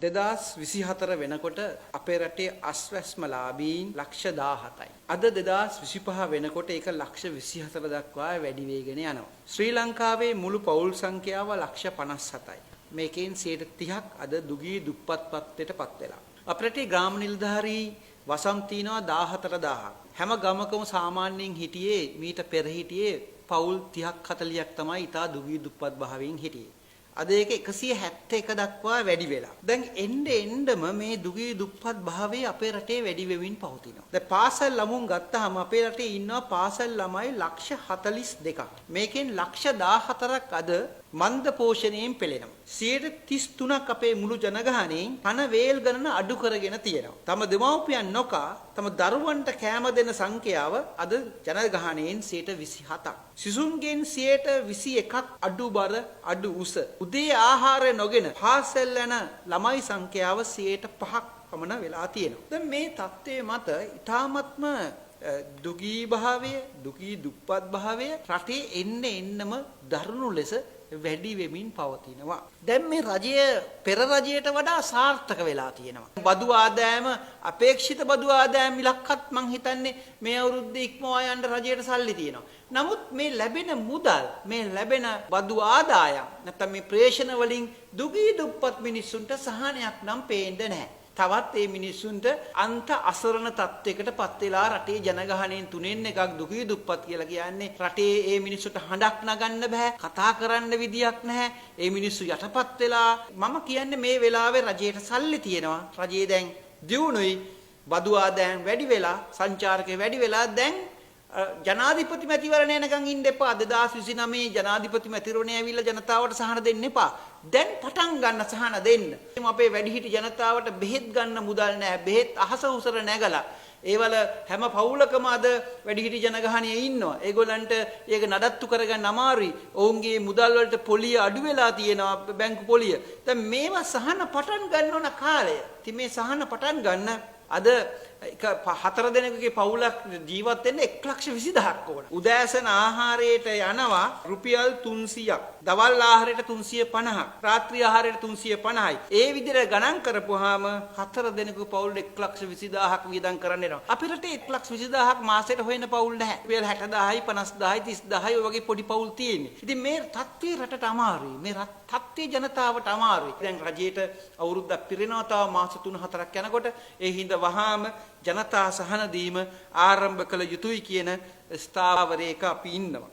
2024 වෙනකොට අපේ රටේ අස්වැස්මලාභීන් ලක්ෂ 17යි. අද 2025 වෙනකොට ඒක ලක්ෂ 24 දක්වා වැඩි වෙගෙන යනවා. ශ්‍රී ලංකාවේ මුළු පවුල් සංඛ්‍යාව ලක්ෂ 57යි. මේකෙන් 30ක් අද දුගී දුප්පත් පත්වයටපත් වෙලා. අපේ රටේ ග්‍රාම නිලධාරී වසම් තියනවා 14000ක්. හැම ගමකම සාමාන්‍යයෙන් හිටියේ මීට පෙර හිටියේ පවුල් 30ක් 40ක් තමයි ඊට දුගී දුප්පත් භාවයෙන් හිටියේ. අද ඒක 171 දක්වා වැඩි වෙලා. දැන් එන්නෙම මේ දුගී දුප්පත් භාවය අපේ රටේ වැඩි වෙමින් පවතිනවා. දැන් පාසල් ළමුන් ගත්තාම අපේ රටේ ඉන්නවා පාසල් ළමයි ලක්ෂ 42ක්. මේකෙන් ලක්ෂ 14ක් අද මන්ද පෝෂණයෙන් පෙළෙනවා. 33ක් අපේ මුළු ජනගහනයෙන් කන වේල් ගණන අඩු කරගෙන තියෙනවා. තම දෙමව්පියන් නොකා තම දරුවන්ට කෑම දෙන සංඛ්‍යාව අද ජනගහනයෙන් 27ක්. සිසුන්ගෙන් 21ක් අඩු බර අඩු උස. උදේ ආහාරය නොගෙන පාසල් යන ළමයි සංඛ්‍යාව 5ක් පමණ වෙලා තියෙනවා. දැන් මේ தත්ත්වයේ මත ඊ타ත්ම දුගී භාවය, දුගී දුප්පත් භාවය රටේ එන්නම දරුණු ලෙස වැඩි වෙමින් පවතිනවා. දැන් මේ රජය පෙර රජයට වඩා සාර්ථක වෙලා තියෙනවා. බදු ආදායම අපේක්ෂිත බදු ආදායම ඉලක්කත් මං හිතන්නේ මේ අවුරුද්දේ ඉක්මවා යන්න රජයට සල්ලි තියෙනවා. නමුත් මේ ලැබෙන මුදල්, මේ ලැබෙන බදු ආදායම් නැත්නම් මේ ප්‍රේෂණ වලින් දුගී දුප්පත් මිනිස්සුන්ට සහනයක් නම් පේන්නේ නැහැ. තවත් මේ මිනිස්සුන්ට අන්ත අසරණ තත්වයකටපත් වෙලා රටේ ජනගහනයෙන් 3න් 1ක් දුගී දුප්පත් කියලා කියන්නේ රටේ මේ මිනිස්සුන්ට හඬක් නගන්න බෑ, කතා කරන්න විදියක් නැහැ. මේ මිනිස්සු යටපත් වෙලා මම කියන්නේ මේ වෙලාවේ රජයට සල්ලි තියෙනවා. රජයේ දැන් දියුණුයි, බදු ආදායම් වැඩි වෙලා, සංචාරකේ වැඩි වෙලා දැන් ජනාධිපති මැතිවරණය යනකම් ඉන්න එපා. 2029 ජනාධිපති මැතිවරණය ඇවිල්ලා ජනතාවට සහන දෙන්න එපා. දැන් පටන් ගන්න සහන දෙන්න. අපේ වැඩිහිටි ජනතාවට බෙහෙත් ගන්න මුදල් නැහැ. බෙහෙත් අහස උසර නැගලා. ඒවල හැම පවුලකම අද වැඩිහිටි ජනගහනයේ ඉන්නවා. ඒගොල්ලන්ට ඒක නඩත්තු කරගන්න අමාරුයි. ඔවුන්ගේ මුදල් වලට පොලිය අඩු වෙලා තියෙනවා, බැංකු පොලිය. දැන් මේවා සහන පටන් ගන්න ඕන කාලය. ඉතින් මේ සහන පටන් ගන්න අද 4 දෙනෙකුගේ පවුලක් ජීවත් වෙන්න 1,20,000ක් ඕන. උදෑසන ආහාරයට යනවා රුපියල් 300ක්. දවල් ආහාරයට 350ක්. රාත්‍රී ආහාරයට 350යි. ඒ විදිහට ගණන් කරපුවාම 4 දෙනෙකුගේ පවුලට 1,20,000ක් වියදම් කරන්න වෙනවා. අපේ රටේ 1,20,000ක් මාසෙට හොයන පවුල් නැහැ. රුපියල් 60,000යි 50,000යි 30,000යි ඔය වගේ පොඩි පවුල් තියෙන්නේ. ඉතින් මේ තත්ත්වයේ රටට අමාරුයි. මේ තත්ත්වයේ ජනතාවට අමාරුයි. දැන් රජයට අවුරුද්දක් පිරෙනවා තව මාස 3-4ක් යනකොට. ඒ හින්දා වහාම ජනතා සහන දීම ආරම්භ කළ යුතුයි කියන ස්ථාවරයක අපි ඉන්නවා.